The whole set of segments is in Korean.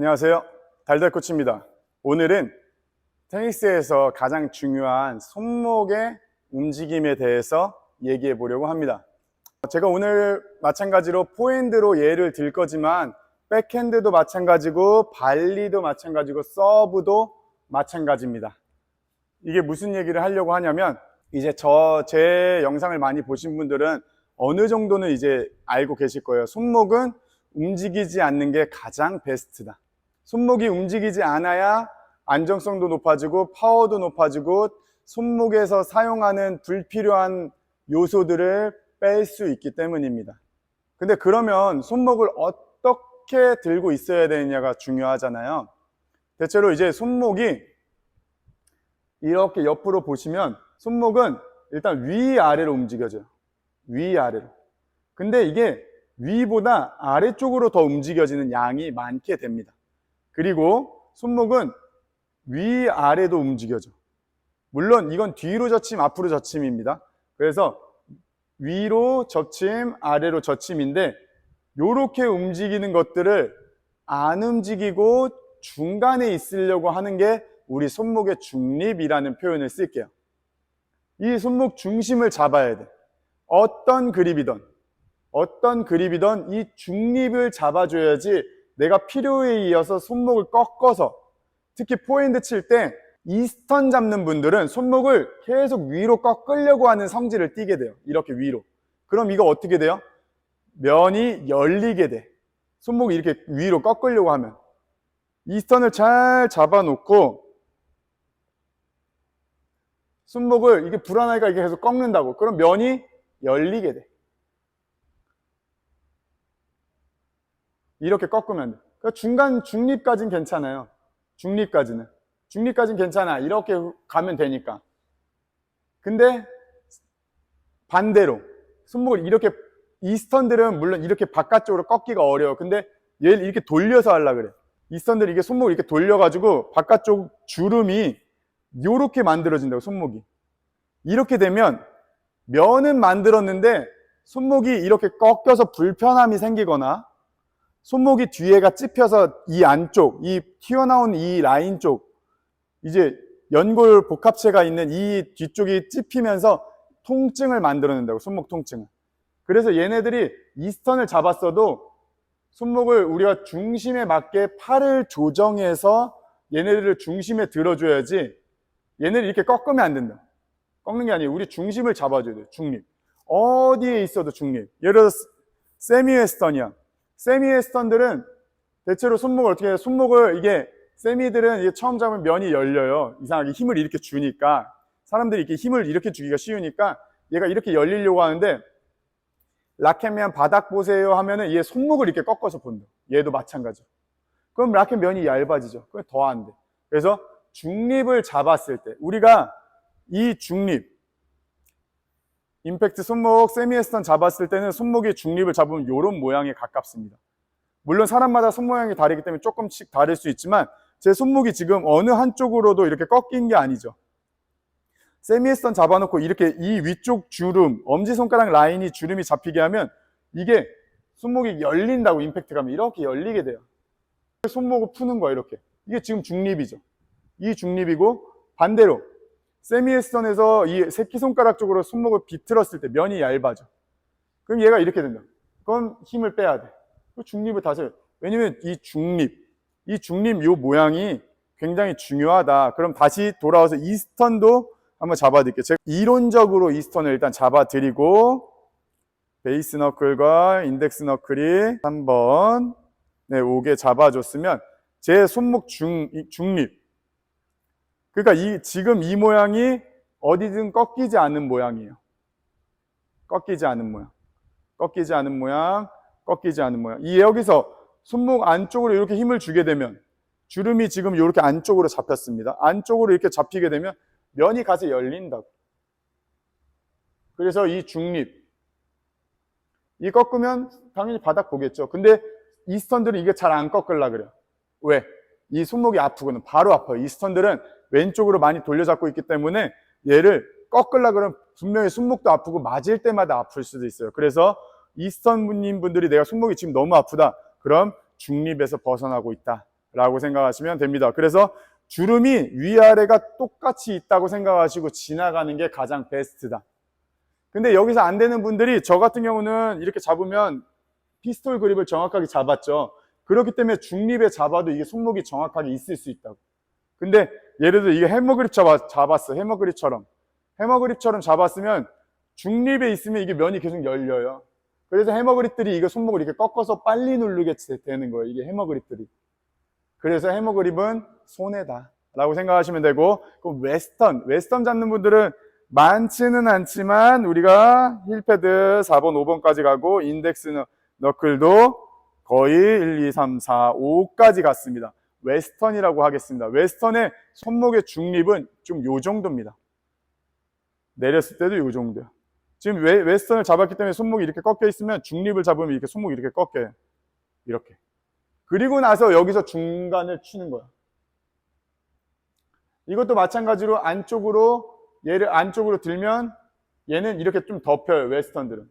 안녕하세요. 달달코치입니다. 오늘은 테니스에서 가장 중요한 손목의 움직임에 대해서 얘기해 보려고 합니다. 제가 오늘 마찬가지로 포핸드로 예를 들 거지만 백핸드도 마찬가지고 발리도 마찬가지고 서브도 마찬가지입니다. 이게 무슨 얘기를 하려고 하냐면 이제 제 영상을 많이 보신 분들은 어느 정도는 이제 알고 계실 거예요. 손목은 움직이지 않는 게 가장 베스트다. 손목이 움직이지 않아야 안정성도 높아지고 파워도 높아지고 손목에서 사용하는 불필요한 요소들을 뺄 수 있기 때문입니다. 근데 그러면 손목을 어떻게 들고 있어야 되느냐가 중요하잖아요. 대체로 이제 손목이 이렇게 옆으로 보시면 손목은 일단 위아래로 움직여져요. 위아래로. 근데 이게 위보다 아래쪽으로 더 움직여지는 양이 많게 됩니다. 그리고 손목은 위아래도 움직여져. 물론 이건 뒤로 젖힘, 앞으로 젖힘입니다. 그래서 위로 젖힘, 아래로 젖힘인데 이렇게 움직이는 것들을 안 움직이고 중간에 있으려고 하는 게 우리 손목의 중립이라는 표현을 쓸게요. 이 손목 중심을 잡아야 돼. 어떤 그립이든 이 중립을 잡아줘야지 내가 필요에 이어서 손목을 꺾어서, 특히 포핸드 칠 때 이스턴 잡는 분들은 손목을 계속 위로 꺾으려고 하는 성질을 띠게 돼요. 이렇게 위로. 그럼 이거 어떻게 돼요? 면이 열리게 돼. 손목이 이렇게 위로 꺾으려고 하면. 이스턴을 잘 잡아놓고 손목을 이게 불안하니까 이게 계속 꺾는다고. 그럼 면이 열리게 돼. 이렇게 꺾으면 돼. 그러니까 중간 중립까지는 괜찮아요. 중립까지는 괜찮아. 이렇게 가면 되니까. 근데 반대로 손목을 이렇게, 이스턴들은 물론 이렇게 바깥쪽으로 꺾기가 어려워. 근데 얘를 이렇게 돌려서 하려고 그래. 이스턴들이 이게 손목을 이렇게 돌려가지고 바깥쪽 주름이 이렇게 만들어진다고, 손목이. 이렇게 되면 면은 만들었는데 손목이 이렇게 꺾여서 불편함이 생기거나 손목이 뒤에가 찝혀서 이 안쪽, 이 튀어나온 이 라인 쪽, 이제 연골 복합체가 있는 이 뒤쪽이 찝히면서 통증을 만들어낸다고, 손목 통증을. 그래서 얘네들이 이스턴을 잡았어도 손목을 우리가 중심에 맞게 팔을 조정해서 얘네들을 중심에 들어줘야지, 얘네를 이렇게 꺾으면 안 된다. 꺾는 게 아니에요. 우리 중심을 잡아줘야 돼요. 중립. 어디에 있어도 중립. 예를 들어서 세미 웨스턴이야. 세미 웨스턴들은 대체로 손목을 어떻게 해요? 손목을 이게 세미들은 이게 처음 잡으면 면이 열려요. 이상하게 힘을 이렇게 주니까, 사람들이 이렇게 힘을 이렇게 주기가 쉬우니까 얘가 이렇게 열리려고 하는데, 라켓면 바닥 보세요 하면은 얘 손목을 이렇게 꺾어서 본다. 얘도 마찬가지. 그럼 라켓 면이 얇아지죠. 그럼 더 안 돼. 그래서 중립을 잡았을 때 우리가 이 중립, 임팩트 손목, 세미 웨스턴 잡았을 때는 손목의 중립을 잡으면 이런 모양에 가깝습니다. 물론 사람마다 손 모양이 다르기 때문에 조금씩 다를 수 있지만 제 손목이 지금 어느 한쪽으로도 이렇게 꺾인 게 아니죠. 세미 웨스턴 잡아놓고 이렇게 이 위쪽 주름, 엄지손가락 라인이 주름이 잡히게 하면 이게 손목이 열린다고, 임팩트 가면 이렇게 열리게 돼요. 손목을 푸는 거야, 이렇게. 이게 지금 중립이죠. 이 중립이고, 반대로 세미 웨스턴에서 이 새끼손가락 쪽으로 손목을 비틀었을 때 면이 얇아져. 그럼 얘가 이렇게 된다. 그럼 힘을 빼야 돼. 중립을 다시 해요. 왜냐면 이 중립 요 모양이 굉장히 중요하다. 그럼 다시 돌아와서 이스턴도 한번 잡아드릴게요. 제가 이론적으로 이스턴을 일단 잡아드리고, 베이스 너클과 인덱스 너클이 한번 오게 잡아줬으면 제 손목 중립. 그러니까 지금 이 모양이 어디든 꺾이지 않는 모양이에요. 꺾이지 않는 모양. 여기서 손목 안쪽으로 이렇게 힘을 주게 되면 주름이 지금 이렇게 안쪽으로 잡혔습니다. 안쪽으로 이렇게 잡히게 되면 면이 가서 열린다고. 그래서 이 중립, 이 꺾으면 당연히 바닥 보겠죠. 근데 이스턴들은 이게 잘 안 꺾으려고 그래요. 왜? 이 손목이 아프거든. 바로 아파요. 이스턴들은 왼쪽으로 많이 돌려잡고 있기 때문에 얘를 꺾으려고 그러면 분명히 손목도 아프고 맞을 때마다 아플 수도 있어요. 그래서 이스턴 분들이 내가 손목이 지금 너무 아프다. 그럼 중립에서 벗어나고 있다. 라고 생각하시면 됩니다. 그래서 주름이 위아래가 똑같이 있다고 생각하시고 지나가는 게 가장 베스트다. 근데 여기서 안 되는 분들이, 저 같은 경우는 이렇게 잡으면 피스톨 그립을 정확하게 잡았죠. 그렇기 때문에 중립에 잡아도 이게 손목이 정확하게 있을 수 있다고. 근데 예를 들어 이게 해머 그립 잡았어. 해머 그립처럼. 해머 그립처럼 잡았으면 중립에 있으면 이게 면이 계속 열려요. 그래서 해머 그립들이 이거 손목을 이렇게 꺾어서 빨리 누르게 되는 거예요. 이게 해머 그립들이. 그래서 해머 그립은 손해다 라고 생각하시면 되고, 그럼 웨스턴 잡는 분들은 많지는 않지만 우리가 힐패드 4번, 5번까지 가고 인덱스 너클도 거의 1, 2, 3, 4, 5까지 갔습니다. 웨스턴이라고 하겠습니다. 웨스턴의 손목의 중립은 좀 요 정도입니다. 내렸을 때도 요 정도야. 지금 웨스턴을 잡았기 때문에 손목이 이렇게 꺾여 있으면 중립을 잡으면 이렇게 손목이 이렇게 꺾여요. 이렇게. 그리고 나서 여기서 중간을 치는 거야. 이것도 마찬가지로 얘를 안쪽으로 들면 얘는 이렇게 좀 덮여요. 웨스턴들은.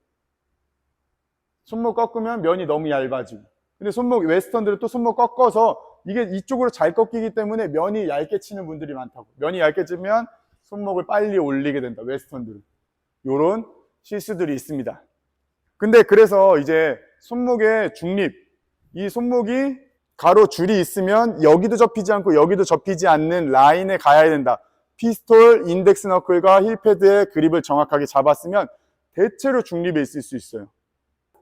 손목 꺾으면 면이 너무 얇아지고. 근데 웨스턴들은 또 손목 꺾어서 이게 이쪽으로 잘 꺾이기 때문에 면이 얇게 치는 분들이 많다고. 면이 얇게 치면 손목을 빨리 올리게 된다. 웨스턴들은. 요런 실수들이 있습니다. 근데 그래서 이제 손목의 중립, 이 손목이 가로 줄이 있으면 여기도 접히지 않고 여기도 접히지 않는 라인에 가야 된다. 피스톨, 인덱스 너클과 힐패드의 그립을 정확하게 잡았으면 대체로 중립에 있을 수 있어요.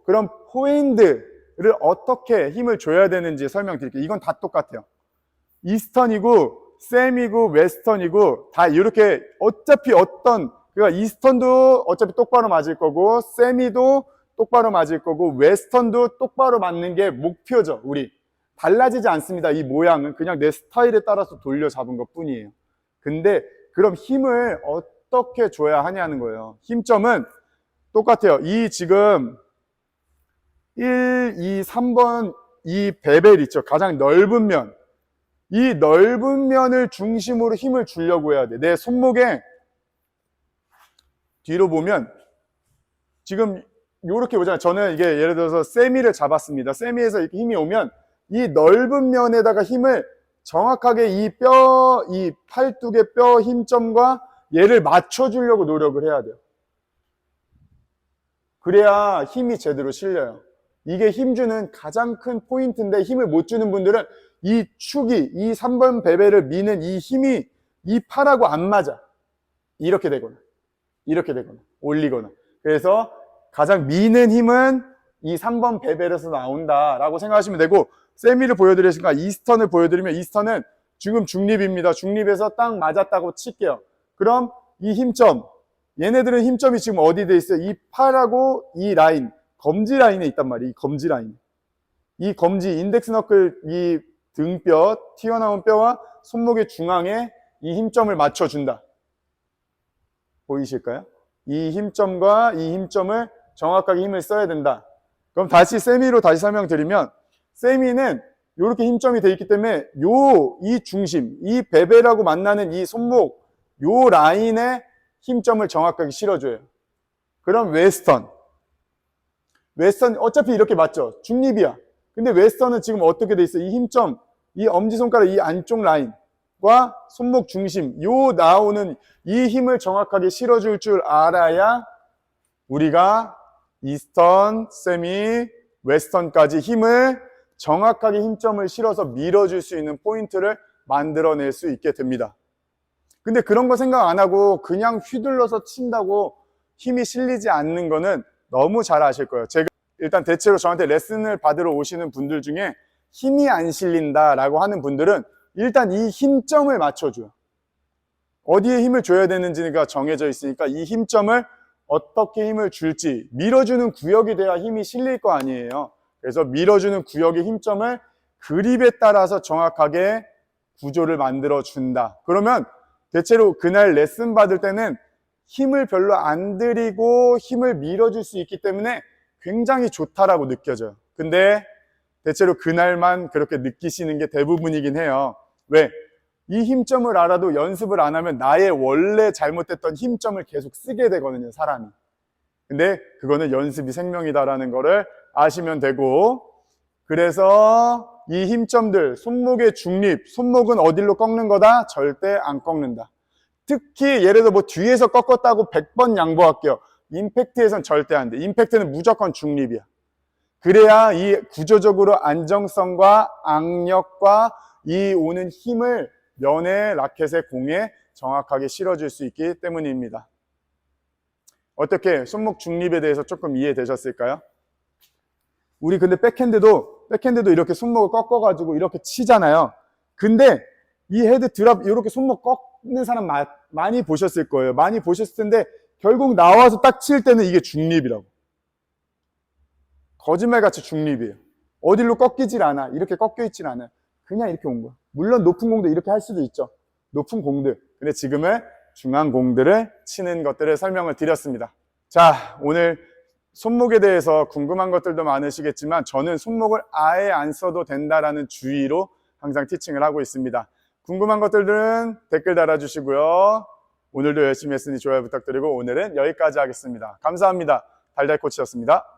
그럼 포핸드를 어떻게 힘을 줘야 되는지 설명드릴게요. 이건 다 똑같아요. 이스턴이고 셈이고 웨스턴이고 다 이렇게 어차피 그러니까 이스턴도 어차피 똑바로 맞을 거고 셈이도 똑바로 맞을 거고 웨스턴도 똑바로 맞는 게 목표죠. 우리 달라지지 않습니다. 이 모양은 그냥 내 스타일에 따라서 돌려 잡은 것 뿐이에요. 근데 그럼 힘을 어떻게 줘야 하냐는 거예요. 힘점은 똑같아요. 이 지금 1, 2, 3번 이 베벨 있죠. 가장 넓은 면. 이 넓은 면을 중심으로 힘을 주려고 해야 돼. 내 손목에 뒤로 보면 지금 이렇게 보잖아요. 저는 이게 예를 들어서 세미를 잡았습니다. 세미에서 이렇게 힘이 오면 이 넓은 면에다가 힘을 정확하게 이 팔뚝의 뼈 힘점과 얘를 맞춰주려고 노력을 해야 돼요. 그래야 힘이 제대로 실려요. 이게 힘주는 가장 큰 포인트인데 힘을 못 주는 분들은 이 3번 베벨을 미는 이 힘이 이 팔하고 안 맞아. 이렇게 되거나 올리거나. 그래서 가장 미는 힘은 이 3번 베벨에서 나온다라고 생각하시면 되고, 세미를 보여드렸으니까 이스턴을 보여드리면 이스턴은 지금 중립입니다. 중립에서 딱 맞았다고 칠게요. 그럼 이 힘점, 얘네들은 힘점이 지금 어디 돼 있어요? 이 팔하고 이 라인, 검지 라인에 있단 말이에요. 이 검지 라인. 이 검지, 인덱스 너클, 이 등뼈, 튀어나온 뼈와 손목의 중앙에 이 힘점을 맞춰준다. 보이실까요? 이 힘점과 이 힘점을 정확하게 힘을 써야 된다. 그럼 세미로 다시 설명드리면, 세미는 이렇게 힘점이 돼 있기 때문에 이 중심, 이 베벨하고 만나는 이 손목, 요 라인에 힘점을 정확하게 실어줘요. 그럼 웨스턴 어차피 이렇게 맞죠? 중립이야. 근데 웨스턴은 지금 어떻게 돼 있어? 이 힘점, 이 엄지손가락 이 안쪽 라인과 손목 중심, 나오는 이 힘을 정확하게 실어줄 줄 알아야 우리가 이스턴, 세미, 웨스턴까지 힘을 정확하게 힘점을 실어서 밀어줄 수 있는 포인트를 만들어낼 수 있게 됩니다. 근데 그런 거 생각 안 하고 그냥 휘둘러서 친다고 힘이 실리지 않는 거는 너무 잘 아실 거예요. 제가 일단 대체로 저한테 레슨을 받으러 오시는 분들 중에 힘이 안 실린다라고 하는 분들은 일단 이 힘점을 맞춰줘요. 어디에 힘을 줘야 되는지가 정해져 있으니까 이 힘점을 어떻게 힘을 줄지, 밀어주는 구역이 돼야 힘이 실릴 거 아니에요. 그래서 밀어주는 구역의 힘점을 그립에 따라서 정확하게 구조를 만들어 준다. 그러면 대체로 그날 레슨 받을 때는 힘을 별로 안 들이고 힘을 밀어줄 수 있기 때문에 굉장히 좋다라고 느껴져요. 근데 대체로 그날만 그렇게 느끼시는 게 대부분이긴 해요. 왜? 이 힘점을 알아도 연습을 안 하면 나의 원래 잘못됐던 힘점을 계속 쓰게 되거든요, 사람이. 근데 그거는 연습이 생명이다라는 거를 아시면 되고, 그래서 이 힘점들, 손목의 중립, 손목은 어디로 꺾는 거다? 절대 안 꺾는다. 특히 예를 들어 뭐 뒤에서 꺾었다고 100번 양보할게요. 임팩트에선 절대 안 돼. 임팩트는 무조건 중립이야. 그래야 이 구조적으로 안정성과 악력과 이 오는 힘을 면의 라켓의 공에 정확하게 실어줄 수 있기 때문입니다. 어떻게 손목 중립에 대해서 조금 이해되셨을까요? 우리 근데 백핸드도 이렇게 손목을 꺾어가지고 이렇게 치잖아요. 근데 이 헤드 드랍 이렇게 손목 꺾는 사람 많이 보셨을 거예요. 많이 보셨을 텐데 결국 나와서 딱 칠 때는 이게 중립이라고. 거짓말같이 중립이에요. 어디로 꺾이질 않아. 이렇게 꺾여 있질 않아요. 그냥 이렇게 온 거야. 물론 높은 공도 이렇게 할 수도 있죠. 높은 공들. 근데 지금은 중앙 공들을 치는 것들을 설명을 드렸습니다. 자, 오늘 손목에 대해서 궁금한 것들도 많으시겠지만 저는 손목을 아예 안 써도 된다라는 주의로 항상 티칭을 하고 있습니다. 궁금한 것들은 댓글 달아주시고요. 오늘도 열심히 했으니 좋아요 부탁드리고 오늘은 여기까지 하겠습니다. 감사합니다. 달달코치였습니다.